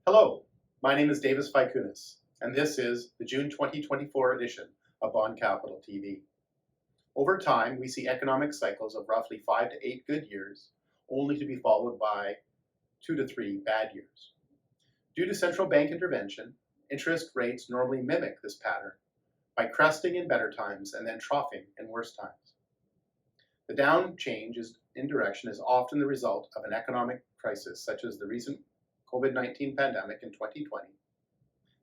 Hello, my name is Davis Vaikunas, and this is the June 2024 edition of Bond Capital TV. Over time, we see economic cycles of roughly 5 to 8 good years, only to be followed by 2 to 3 bad years. Due to central bank intervention, interest rates normally mimic this pattern by cresting in better times and then troughing in worse times. The down change in direction is often the result of an economic crisis such as the recent COVID-19 pandemic in 2020,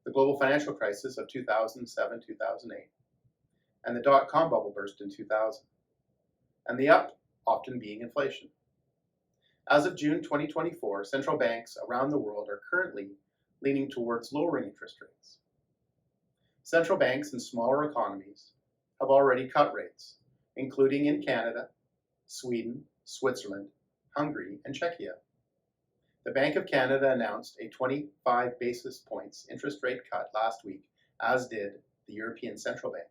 the global financial crisis of 2007-2008, and the dot-com bubble burst in 2000, and the up often being inflation. As of June 2024, central banks around the world are currently leaning towards lowering interest rates. Central banks in smaller economies have already cut rates, including in Canada, Sweden, Switzerland, Hungary, and Czechia. The Bank of Canada announced a 25 basis points interest rate cut last week, as did the European Central Bank.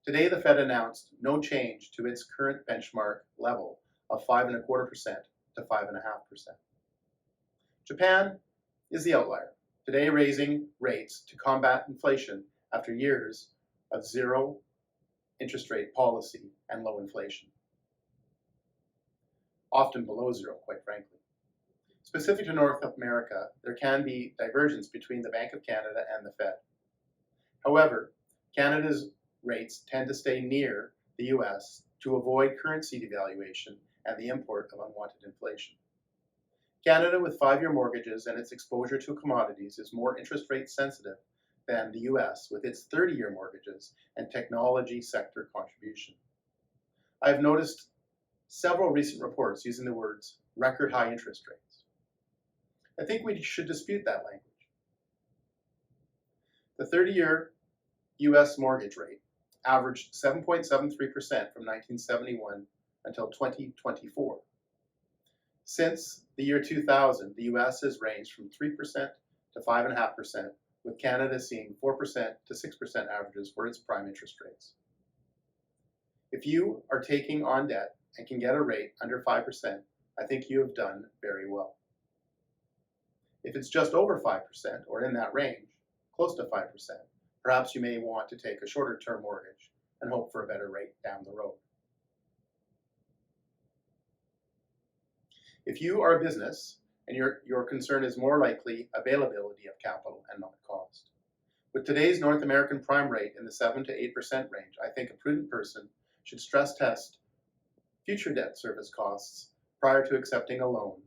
Today, the Fed announced no change to its current benchmark level of 5.25% to 5.5%. Japan is the outlier, today raising rates to combat inflation after years of zero interest rate policy and low inflation. Often below zero, quite frankly. Specific to North America, there can be divergence between the Bank of Canada and the Fed. However, Canada's rates tend to stay near the US to avoid currency devaluation and the import of unwanted inflation. Canada, with 5-year mortgages and its exposure to commodities, is more interest rate sensitive than the US with its 30-year mortgages and technology sector contribution. I have noticed several recent reports using the words record high interest rates. I think we should dispute that language. The 30-year US mortgage rate averaged 7.73% from 1971 until 2024. Since the year 2000, the US has ranged from 3% to 5.5%, with Canada seeing 4% to 6% averages for its prime interest rates. If you are taking on debt and can get a rate under 5%, I think you have done very well. If it's just over 5% or in that range, close to 5%, perhaps you may want to take a shorter term mortgage and hope for a better rate down the road. If you are a business and your concern is more likely availability of capital and not cost. With today's North American prime rate in the 7 to 8% range, I think a prudent person should stress test future debt service costs prior to accepting a loan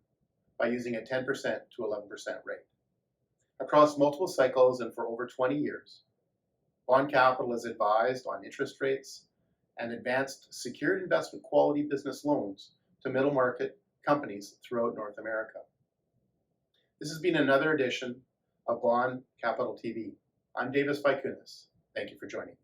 by using a 10% to 11% rate. Across multiple cycles and for over 20 years, Bond Capital is advised on interest rates and advanced secured investment quality business loans to middle market companies throughout North America. This has been another edition of Bond Capital TV. I'm Davis Vaikunas. Thank you for joining me.